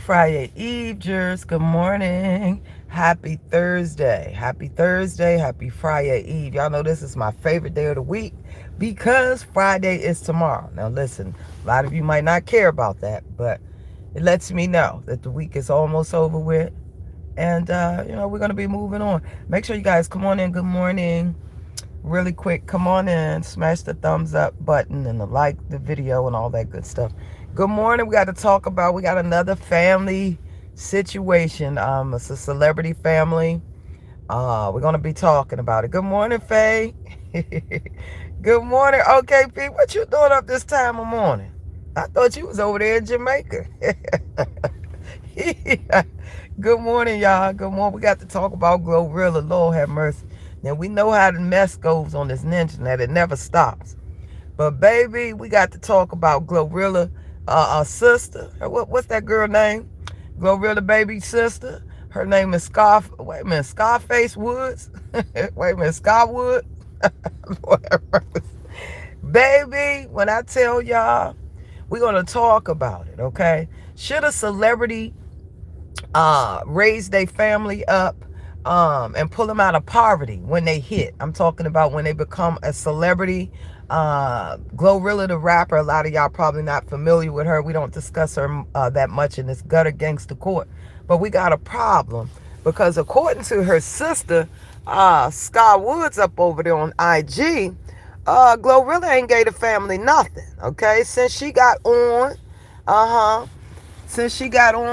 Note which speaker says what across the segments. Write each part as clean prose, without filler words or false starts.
Speaker 1: Friday Evers. Good morning. Happy Thursday. Happy Thursday. Happy Friday Eve. Y'all know this is my favorite day of the week because Friday is tomorrow. Now listen, a lot of you might not care about that, but it lets me know that the week is almost over with. And, we're going to be moving on. Make sure you guys come on in. Good morning. Really quick, come on in, smash the thumbs up button and like the video and all that good stuff. Good morning. We got another family situation. It's a celebrity family. We're gonna be talking about it. Good morning, Faye. Good morning. Okay, Pete, what you doing up this time of morning? I thought you was over there in Jamaica. Good morning, y'all. Good morning. We got to talk about Glorilla. Lord have mercy. Now, we know how the mess goes on this internet. It never stops. But, baby, we got to talk about Glorilla, our sister. What's that girl name? Glorilla baby sister. Her name is Scarface Woods. Wait a minute, Scarwood. Baby, when I tell y'all, we're going to talk about it, okay? Should a celebrity raise their family up and pull them out of poverty when they hit? I'm talking about when they become a celebrity. Glorilla the rapper, a lot of y'all probably not familiar with her. We don't discuss her that much in this gutter gangster court. But we got a problem because according to her sister, Sky Woods up over there on IG, Glorilla ain't gave the family nothing, okay? Since she got on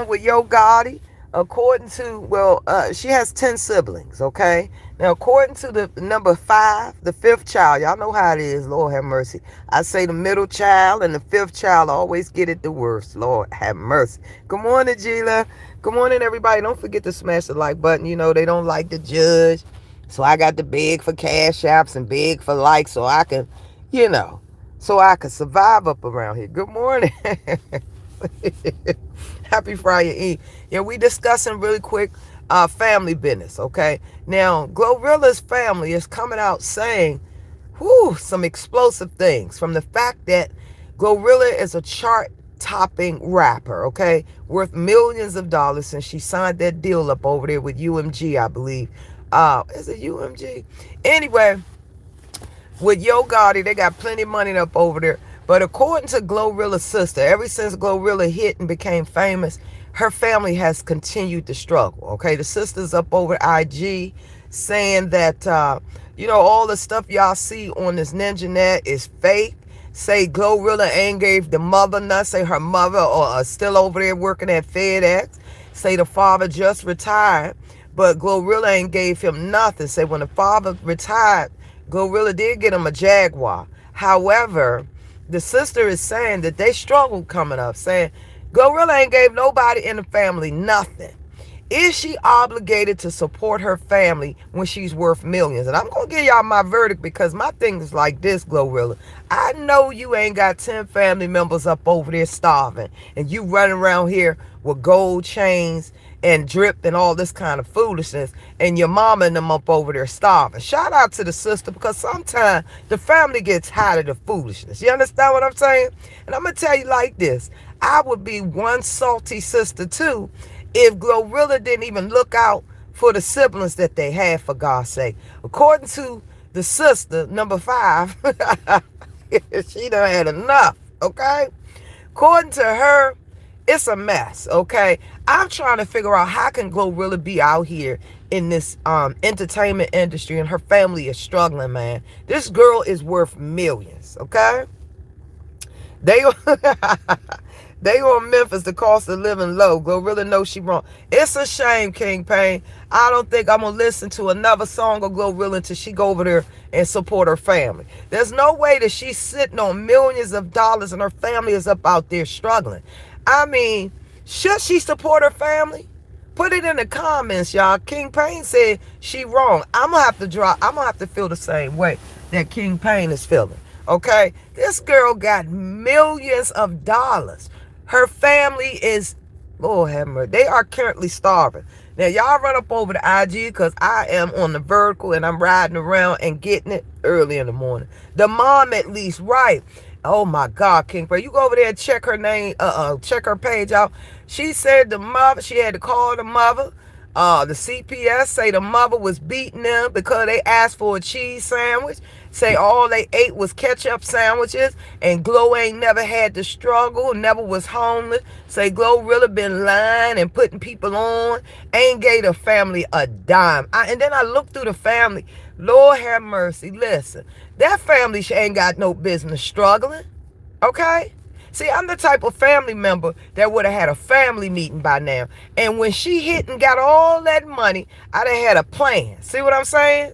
Speaker 1: with Yo Gotti, according to, she has 10 siblings, okay? Now, according to the number 5, the 5th child, y'all know how it is, Lord have mercy. I say the middle child and the 5th child always get it the worst, Lord have mercy. Good morning, Gila. Good morning, everybody. Don't forget to smash the like button. You know, they don't like to judge. So I got the big for cash apps and big for likes so I can, survive up around here. Good morning. Happy Friday Eve. Yeah, we discussing really quick family business, okay? Now, Glorilla's family is coming out saying, some explosive things from the fact that Glorilla is a chart-topping rapper, okay? Worth millions of dollars since she signed that deal up over there with UMG, I believe. Is it UMG? Anyway, with Yo Gotti, they got plenty of money up over there. But according to Glorilla's sister, ever since Glorilla hit and became famous, her family has continued to struggle, okay? The sister's up over IG saying that, all the stuff y'all see on this ninja net is fake. Say Glorilla ain't gave the mother none. Say her mother or still over there working at FedEx. Say the father just retired, but Glorilla ain't gave him nothing. Say when the father retired, Glorilla did get him a Jaguar. However, the sister is saying that they struggled coming up, saying Glorilla ain't gave nobody in the family nothing. Is she obligated to support her family when she's worth millions? And I'm going to give y'all my verdict because my thing is like this, Glorilla. I know you ain't got 10 family members up over there starving and you running around here with gold chains and drip and all this kind of foolishness and your mama and them up over there starving. Shout out to the sister because sometimes the family gets tired of the foolishness. You understand what I'm saying? And I'm going to tell you like this. I would be one salty sister too if Glorilla didn't even look out for the siblings that they had, for God's sake. According to the sister, number 5, she done had enough, okay? According to her, it's a mess, okay? I'm trying to figure out how can Glorilla be out here in this entertainment industry and her family is struggling, man. This girl is worth millions, okay? They they on Memphis, the cost of living low. Glorilla knows she wrong. It's a shame, King Payne. I don't think I'm going to listen to another song of Glorilla until she go over there and support her family. There's no way that she's sitting on millions of dollars and her family is up out there struggling. I mean, should she support her family? Put it in the comments, y'all. King Payne said she wrong. I'm going to have to feel the same way that King Payne is feeling. Okay? This girl got millions of dollars. Her family is, Lord have mercy, they are currently starving. Now, y'all run up over the IG because I am on the vertical and I'm riding around and getting it early in the morning. The mom at least, right. Oh, my God, King Pray. You go over there and check her name, check her page out. She said the mother, she had to call the mother. The CPS say the mother was beating them because they asked for a cheese sandwich. Say all they ate was ketchup sandwiches, and Glo ain't never had to struggle, never was homeless. Say Glorilla been lying and putting people on, ain't gave the family a dime. And then I looked through the family. Lord have mercy. Listen, that family ain't got no business struggling. Okay? See, I'm the type of family member that would have had a family meeting by now. And when she hit and got all that money, I'd have had a plan. See what I'm saying?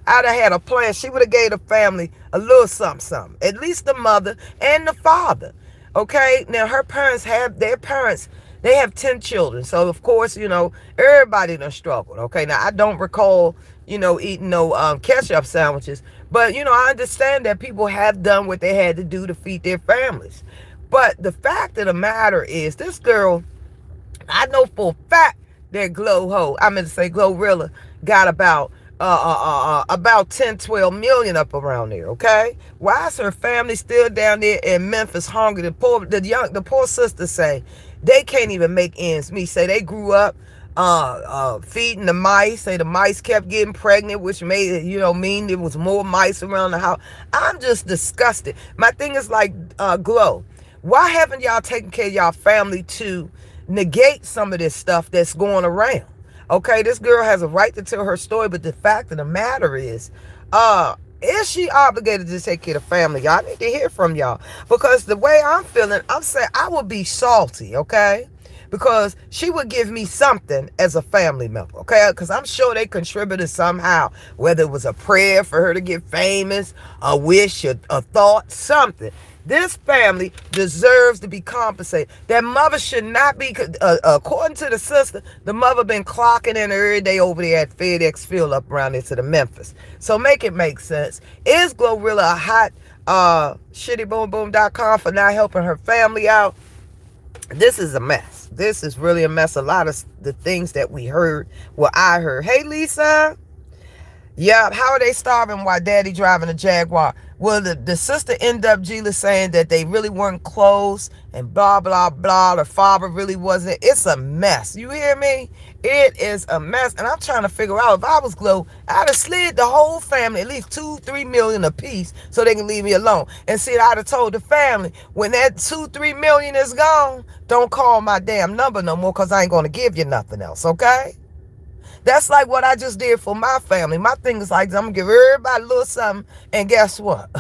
Speaker 1: I'd have had a plan. She would have gave the family a little something, something. At least the mother and the father. Okay? Now, her parents have, their parents, they have 10 children. So, of course, everybody done struggled. Okay? Now, I don't recall, eating no ketchup sandwiches. But, I understand that people have done what they had to do to feed their families. But the fact of the matter is, this girl, I know for a fact that Glorilla got about 10, 12 million up around there, okay? Why is her family still down there in Memphis hungry? The poor sisters say they can't even make ends meet. Say they grew up feeding the mice. Say the mice kept getting pregnant, which made it, mean there was more mice around the house. I'm just disgusted. My thing is like, Glo, why haven't y'all taken care of y'all family to negate some of this stuff that's going around? Okay, this girl has a right to tell her story, but the fact of the matter is she obligated to take care of the family? Y'all need to hear from y'all, because the way I'm feeling, I'm saying I would be salty, okay? Because she would give me something as a family member, okay? Because I'm sure they contributed somehow, whether it was a prayer for her to get famous, a wish, a thought, something. This family deserves to be compensated. That mother should not be, according to the sister, the mother been clocking in every day over there at FedEx Field up around there to the Memphis. So make it make sense. Is Glorilla a hot shittyboomboom.com for not helping her family out? This is a mess. This is really a mess. A lot of the things that we heard, I heard. Hey, Lisa. Yeah, how are they starving while daddy driving a Jaguar? Well, the sister ended up saying that they really weren't close and blah, blah, blah. The father really wasn't. It's a mess. You hear me? It is a mess. And I'm trying to figure out, if I was Glo, I'd have slid the whole family at least 2-3 million apiece so they can leave me alone. And see, I'd have told the family, when that 2-3 million is gone, don't call my damn number no more, because I ain't going to give you nothing else, okay? That's like what I just did for my family. My thing is like, I'm going to give everybody a little something. And guess what?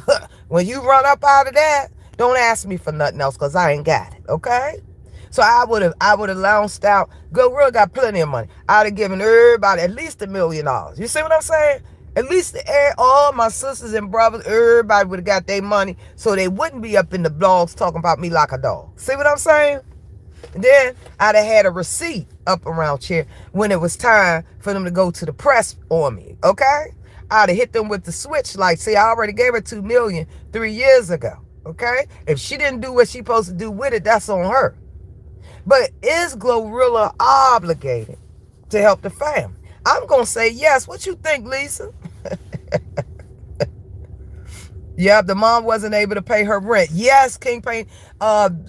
Speaker 1: When you run up out of that, don't ask me for nothing else, because I ain't got it. Okay? So I would have lounced out. Glorilla got plenty of money. I'd have given everybody at least $1 million. You see what I'm saying? At least all my sisters and brothers, everybody would have got their money, so they wouldn't be up in the blogs talking about me like a dog. See what I'm saying? And then I'd have had a receipt up around here when it was time for them to go to the press on me, okay? I'd have hit them with the switch, like, see, I already gave her $2 million 3 years ago, okay? If she didn't do what she's supposed to do with it, that's on her. But is Glorilla obligated to help the family? I'm going to say yes. What you think, Lisa? Yeah, the mom wasn't able to pay her rent. Yes, Kingpin.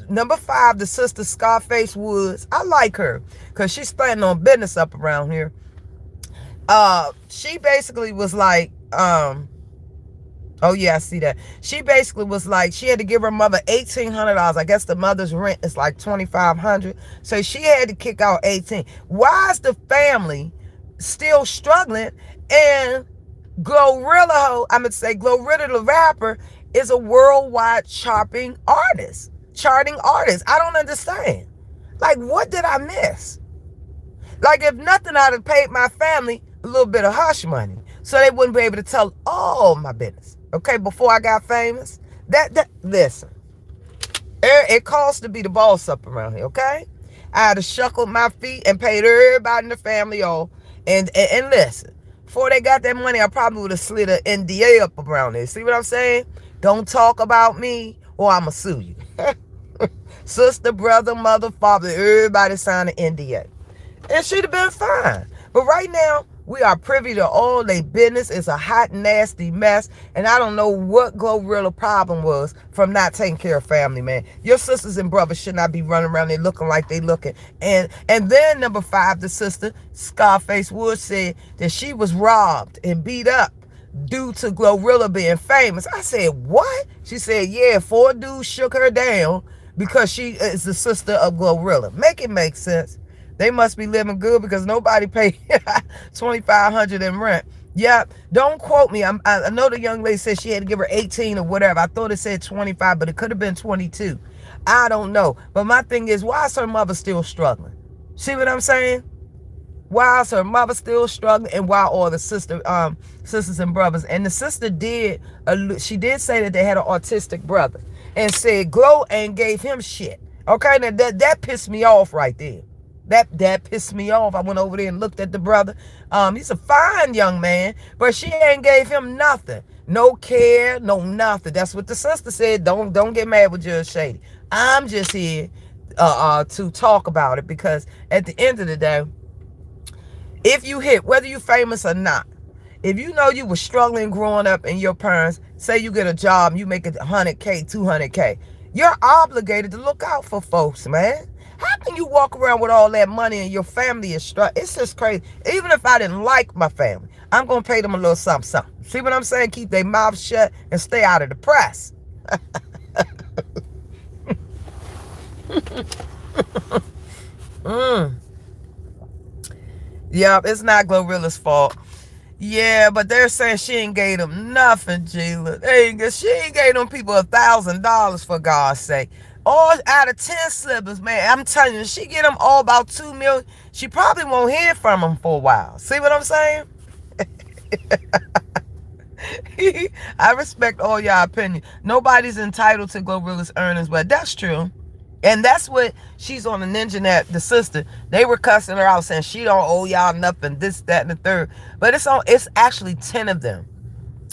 Speaker 1: Number 5, the sister Scarface Woods. I like her because she's standing on business up around here. She basically was like, oh yeah, I see that. She basically was like, she had to give her mother $1,800. I guess the mother's rent is like $2,500. So she had to kick out 18. Why is the family still struggling? And Glorilla the rapper is a worldwide charting artist. I don't understand. Like, what did I miss? Like, if nothing, I'd have paid my family a little bit of hush money so they wouldn't be able to tell all my business. Okay, before I got famous. Listen, it costs to be the boss up around here, okay? I had to shuckle my feet and paid everybody in the family off. And listen, before they got that money, I probably would have slid an NDA up around there. See what I'm saying? Don't talk about me or I'ma sue you. Sister, brother, mother, father, everybody signed an NDA. And she'd have been fine. But right now, We are privy to all their business. It's a hot, nasty mess. And I don't know what Glorilla problem was from not taking care of family, man. Your sisters and brothers should not be running around there looking like they looking. And then number 5, the sister, Scarface Wood, said that she was robbed and beat up due to Glorilla being famous. I said, what? She said, yeah, 4 dudes shook her down because she is the sister of Glorilla. Make it make sense. They must be living good because nobody paid $2,500 in rent. Yeah, don't quote me. I know the young lady said she had to give her 18 or whatever. I thought it said 25, but it could have been 22. I don't know. But my thing is, why is her mother still struggling? See what I'm saying? Why is her mother still struggling, and why all the sisters and brothers? And the sister she did say that they had an autistic brother, and said Glow ain't gave him shit. Okay, now that pissed me off right there. That pissed me off. I went over there and looked at the brother. He's a fine young man, but she ain't gave him nothing. No care, no nothing. That's what the sister said. Don't get mad with Judge Shady. I'm just here to talk about it, because at the end of the day, if you hit, whether you famous or not, if you know you were struggling growing up and your parents, say you get a job and you make it 100K, 200K, you're obligated to look out for folks, man. How can you walk around with all that money and your family is struggling? It's just crazy. Even if I didn't like my family, I'm going to pay them a little something, something. See what I'm saying? Keep their mouths shut and stay out of the press. Yep, it's not Glorilla's fault. Yeah, but they're saying she ain't gave them nothing, Gila. She ain't gave them people $1,000, for God's sake. All out of 10 siblings, man. I'm telling you, she get them all about $2 million. She probably won't hear from them for a while. See what I'm saying? I respect all y'all opinion. Nobody's entitled to Glorilla's earnings, but that's true. And that's what she's on the Ninja Net, the sister. They were cussing her out, saying she don't owe y'all nothing, this, that, and the third. But it's actually 10 of them.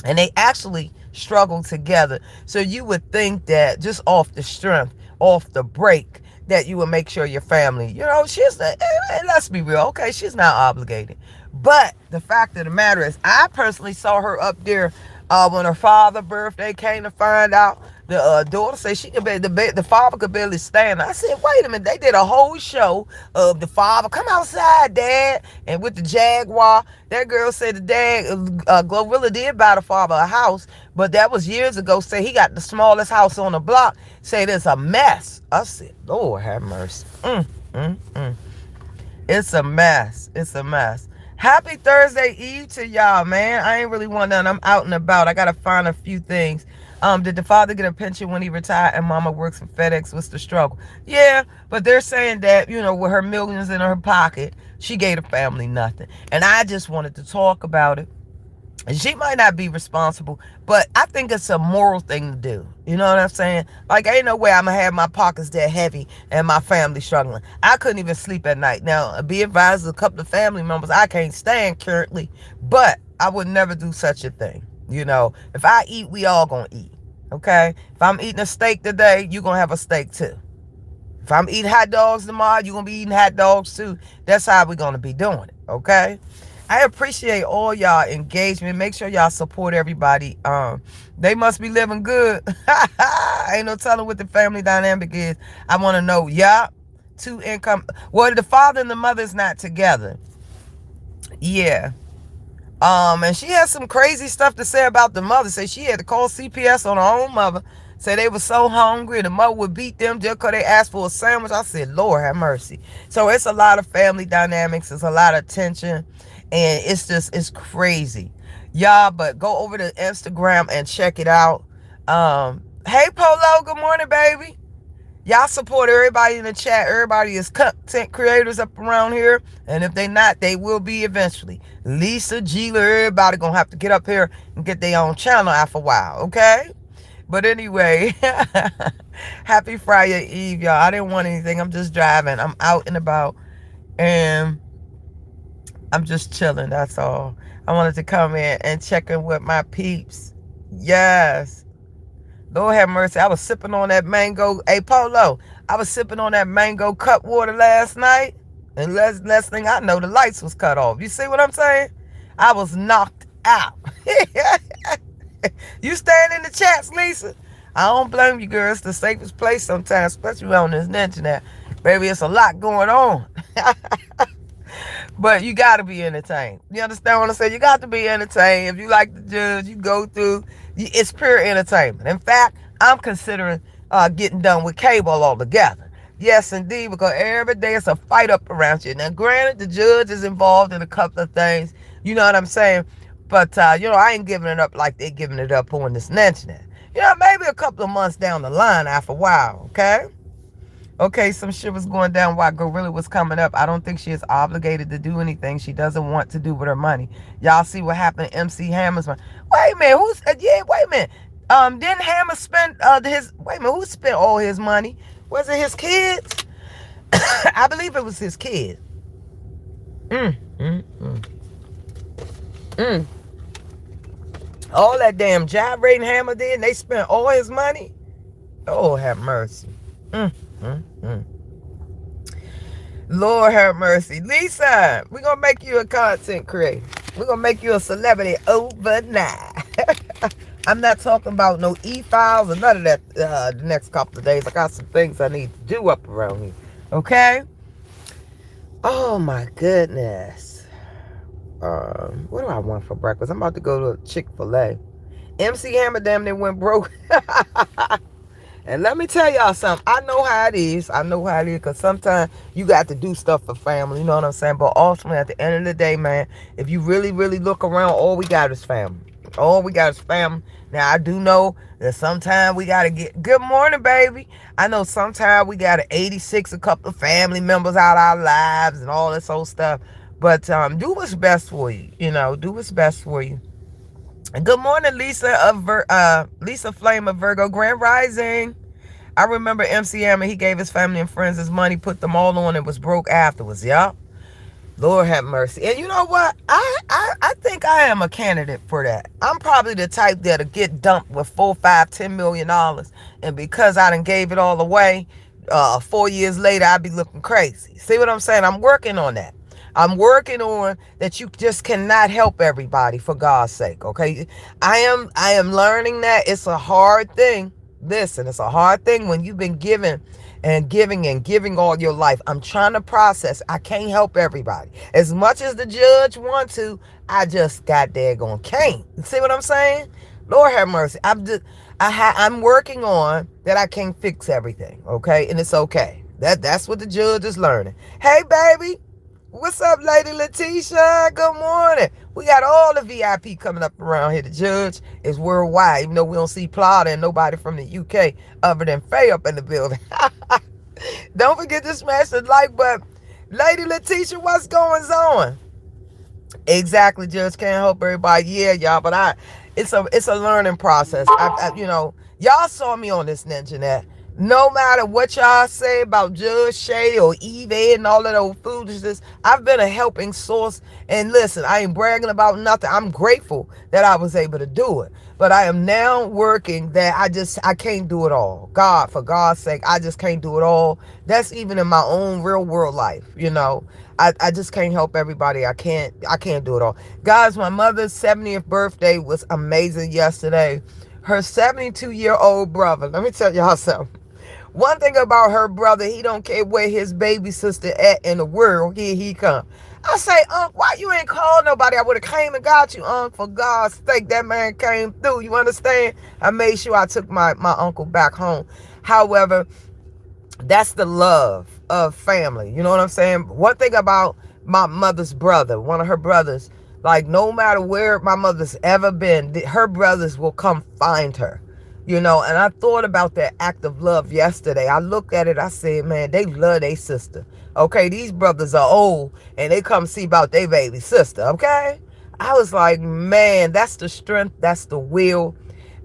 Speaker 1: And they actually struggle together. So you would think that just off the strength, off the break, that you would make sure your family, let's be real, okay, she's not obligated. But the fact of the matter is, I personally saw her up there when her father's birthday came, to find out the daughter said she could the father could barely stand. I said, wait a minute, they did a whole show of the father, come outside, Dad, and with the Jaguar. That girl said the dad, Glorilla did buy the father a house, but that was years ago. Say he got the smallest house on the block. Say it's a mess. I said, Lord have mercy. It's a mess. It's a mess. Happy Thursday Eve to y'all, man. I ain't really want none. I'm out and about. I got to find a few things. Did the father get a pension when he retired and mama works for FedEx? What's the struggle? Yeah, but they're saying that, with her millions in her pocket, she gave the family nothing. And I just wanted to talk about it. She might not be responsible, but I think it's a moral thing to do. You know what I'm saying? Like, ain't no way I'm going to have my pockets that heavy and my family struggling. I couldn't even sleep at night. Now, be advised, a couple of family members I can't stand currently, but I would never do such a thing. If I eat, we all going to eat. Okay? If I'm eating a steak today, you're going to have a steak too. If I'm eating hot dogs tomorrow, you're going to be eating hot dogs too. That's how we're going to be doing it. Okay? I appreciate all y'all engagement. Make sure y'all support everybody. They must be living good. Ain't no telling what the family dynamic is. I want to know, two income. Well, the father and the mother's not together. Yeah. And she had some crazy stuff to say about the mother. Say she had to call CPS on her own mother. Say they were so hungry, the mother would beat them just because they asked for a sandwich. I said, Lord have mercy. So it's a lot of family dynamics. It's a lot of tension. And it's crazy. Y'all, but go over to Instagram and check it out. Hey, Polo, good morning, baby. Y'all support everybody in the chat. Everybody is content creators up around here. And if they not, they will be eventually. Lisa, Gila, everybody going to have to get up here and get their own channel after a while, okay? But anyway, happy Friday Eve, y'all. I didn't want anything. I'm just driving. I'm out and about. And I'm just chilling, that's all. I wanted to come in and check in with my peeps. Yes. Lord have mercy. I was sipping on that mango. Hey, Polo, I was sipping on that mango cup water last night. And last thing I know, the lights was cut off. You see what I'm saying? I was knocked out. You staying in the chats, Lisa? I don't blame you, girl. It's the safest place sometimes, especially on this internet. Baby, it's a lot going on. But you got to be entertained. You understand what I say? You got to be entertained. If you like the judge, you go through. It's pure entertainment. In fact, I'm considering getting done with cable altogether. Yes, indeed, because every day it's a fight up around you. Now, granted, the judge is involved in a couple of things. You know what I'm saying? But, I ain't giving it up like they giving it up on this internet. Maybe a couple of months down the line after a while, okay? Okay, some shit was going down while Glorilla was coming up. I don't think she is obligated to do anything she doesn't want to do with her money. Y'all see what happened to MC Hammer's money. Wait a minute, wait a minute. Didn't Hammer spend wait a minute, who spent all his money? Was it his kids? I believe it was his kids. Mm, mm, mm. Mm. All that damn gyrating Hammer did, and they spent all his money? Oh, have mercy. Mm, mm, mm. Lord have mercy. Lisa, we're going to make you a content creator. We're going to make you a celebrity overnight. I'm not talking about no e-files or none of that the next couple of days. I got some things I need to do up around here. Okay? Oh, my goodness. What do I want for breakfast? I'm about to go to Chick-fil-A. MC Hammer damn near went broke. And let me tell y'all something. I know how it is. Because sometimes you got to do stuff for family. You know what I'm saying? But ultimately, at the end of the day, man, if you really, really look around, all we got is family. All we got is family. Now, I do know that sometimes we got to get... Good morning, baby. I know sometimes we got to 86 a couple of family members out of our lives and all this old stuff. But do what's best for you. Do what's best for you. And good morning, Lisa Flame of Virgo Grand Rising. I remember MC Hammer, he gave his family and friends his money, put them all on, and was broke afterwards. Yup. Lord have mercy. And you know what? I think I am a candidate for that. I'm probably the type that'll get dumped with $4, $5, $10 million. And because I done gave it all away, 4 years later, I'd be looking crazy. See what I'm saying? I'm working on that. I'm working on that. You just cannot help everybody, for God's sake. Okay. I am learning that it's a hard thing. Listen, it's a hard thing when you've been giving and giving all your life. I'm trying to process. I can't help everybody. As much as the judge wants to, I just got daggone can't. See what I'm saying? Lord have mercy. I'm working on that. I can't fix everything. Okay. And it's okay. That's what the judge is learning. Hey, baby. What's up, Lady Letitia? Good morning. We got all the VIP coming up around here. The judge is worldwide, even though we don't see Plata and nobody from the UK other than Faye up in the building. Don't forget to smash the like button. Lady Letitia, what's going on? Exactly, Judge. Can't help everybody. Yeah, y'all, but it's a learning process. Y'all saw me on this ninja net. No matter what y'all say about Judge Shady or Eve and all of those foolishness, I've been a helping source. And listen, I ain't bragging about nothing. I'm grateful that I was able to do it. But I am now working that I can't do it all. God, for God's sake, I just can't do it all. That's even in my own real world life, I just can't help everybody. I can't do it all. Guys, my mother's 70th birthday was amazing yesterday. Her 72-year-old brother, let me tell y'all something. One thing about her brother, he don't care where his baby sister at in the world. Here he come. I say, Unc, why you ain't called nobody? I would have came and got you, Unc. For God's sake, that man came through. You understand? I made sure I took my uncle back home. However, that's the love of family. You know what I'm saying? One thing about my mother's brother, one of her brothers, like no matter where my mother's ever been, her brothers will come find her. And I thought about that act of love yesterday. I looked at it, I said, man, they love their sister. Okay, these brothers are old and they come see about their baby sister, okay? I was like, man, that's the strength, that's the will.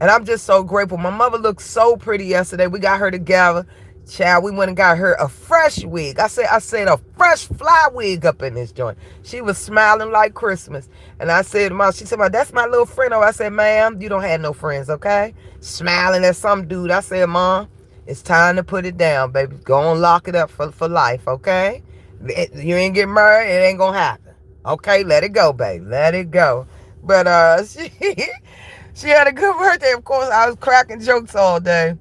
Speaker 1: And I'm just so grateful. My mother looked so pretty yesterday. We got her together. Child, we went and got her a fresh wig. I said a fresh fly wig up in this joint. She was smiling like Christmas. And I said to Mom, she said, that's my little friend. I said, ma'am, you don't have no friends, okay? Smiling at some dude. I said, Mom, it's time to put it down, baby. Go and lock it up for life, okay? You ain't get married, it ain't gonna happen. Okay, let it go, babe. Let it go. But she had a good birthday. Of course, I was cracking jokes all day.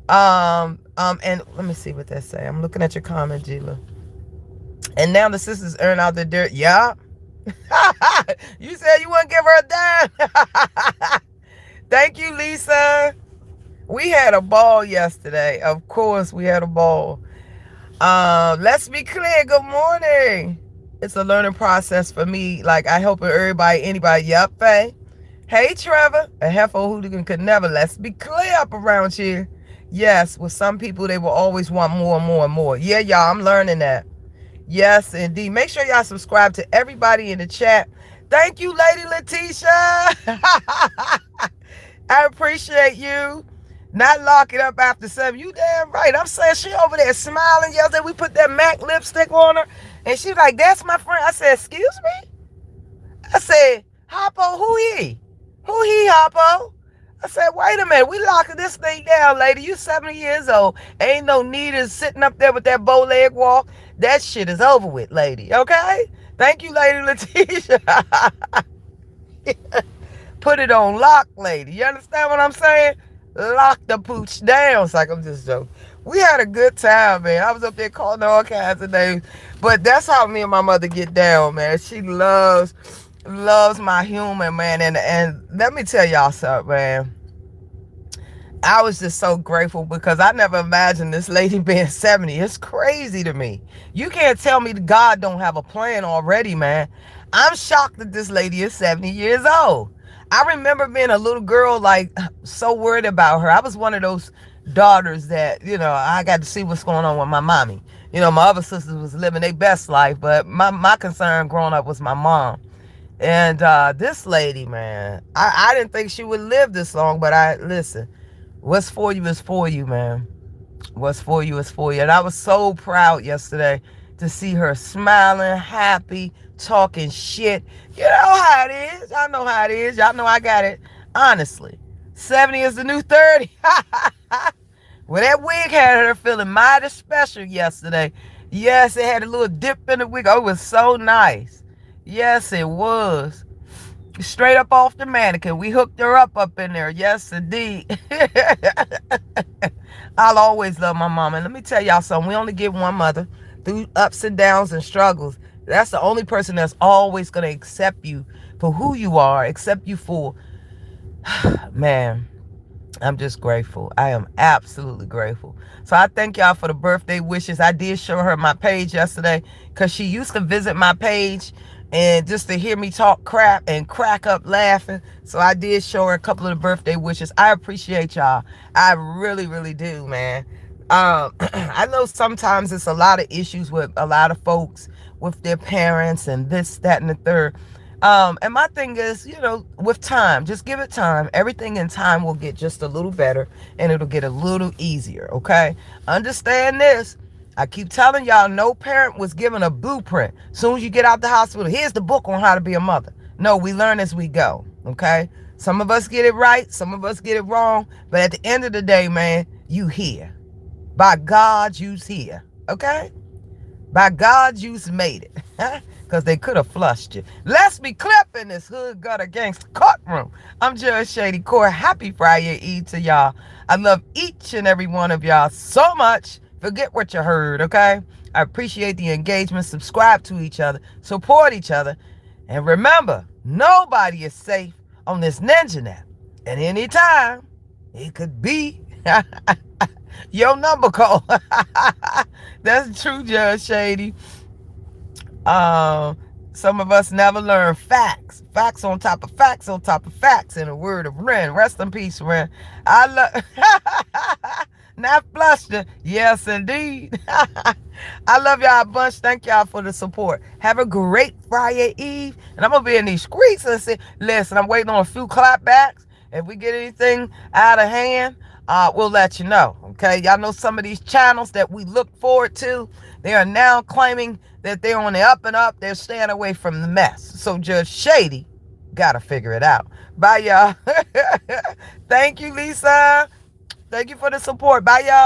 Speaker 1: And let me see what they say. I'm looking at your comment, Gila. And now the sisters earn out the dirt. Yeah. You said you wouldn't give her a dime. Thank you, Lisa. We had a ball yesterday. Of course, we had a ball. Let's be clear. Good morning. It's a learning process for me. Like I help everybody, anybody. Yup, Faye. Hey, Trevor. A heifer hooligan could never. Let's be clear up around here. Yes, with some people, they will always want more and more and more. Yeah, y'all, I'm learning that. Yes, indeed. Make sure y'all subscribe to everybody in the chat. Thank you, Lady Letitia. I appreciate you. Not lock it up after 7. You damn right. I'm saying she over there smiling yesterday. We put that MAC lipstick on her. And she's like, that's my friend. I said, excuse me? I said, Hoppo, who he? Who he, Hoppo? I said, wait a minute. We locking this thing down, lady. You 70 years old. Ain't no need of sitting up there with that bow leg walk. That shit is over with, lady. Okay? Thank you, Lady Letitia. Put it on lock, lady. You understand what I'm saying? Lock the pooch down. It's like I'm just joking. We had a good time, man. I was up there calling her all kinds of names. But that's how me and my mother get down, man. She loves my humor, man. And let me tell y'all something, man. I was just so grateful because I never imagined this lady being 70. It's crazy to me. You can't tell me that God don't have a plan already, man. I'm shocked that this lady is 70 years old. I remember being a little girl, like, so worried about her. I was one of those daughters that, I got to see what's going on with my mommy. My other sisters was living their best life, but my concern growing up was my mom. And this lady, man, I didn't think she would live this long, but listen. What's for you is for you, man. What's for you is for you. And I was so proud yesterday to see her smiling, happy, talking shit. You know how it is. Y'all know how it is. Y'all know I got it. Honestly, 70 is the new 30. Well, that wig had her feeling mighty special yesterday. Yes, it had a little dip in the wig. Oh, it was so nice. Yes, it was. Straight up off the mannequin. We hooked her up in there. Yes, indeed. I'll always love my mama. And let me tell y'all something. We only get one mother through ups and downs and struggles. That's the only person that's always going to accept you for who you are, accept you for, man, I'm just grateful. I am absolutely grateful. So I thank y'all for the birthday wishes. I did show her my page yesterday because she used to visit my page and just to hear me talk crap and crack up laughing. So I did show her a couple of the birthday wishes. I appreciate y'all. I really, really do, man. I know sometimes it's a lot of issues with a lot of folks with their parents and this, that, and the third. And my thing is, with time, just give it time. Everything in time will get just a little better and it'll get a little easier. Okay. Understand this. I keep telling y'all, no parent was given a blueprint. As soon as you get out the hospital, here's the book on how to be a mother. No, we learn as we go. Okay. Some of us get it right. Some of us get it wrong. But at the end of the day, man, you here. By God, you's here. Okay. By God, you's made it. Because they could have flushed you. Let's be clipping this hood gutter gangster courtroom. I'm Judge Shady Core. Happy Friday Eve to y'all. I love each and every one of y'all so much. Forget what you heard, okay? I appreciate the engagement. Subscribe to each other. Support each other. And remember, nobody is safe on this ninja at any time. It could be your number call. That's true, Judge Shady. Some of us never learn facts. Facts on top of facts on top of facts. In the word of Ren. Rest in peace, Ren. I love... Not flustered. Yes, indeed. I love y'all a bunch. Thank y'all for the support. Have a great Friday Eve. And I'm going to be in these streets and say, listen, I'm waiting on a few clapbacks. If we get anything out of hand, we'll let you know. Okay. Y'all know some of these channels that we look forward to. They are now claiming that they're on the up and up. They're staying away from the mess. So Judge Shady got to figure it out. Bye, y'all. Thank you, Lisa. Thank you for the support. Bye, y'all.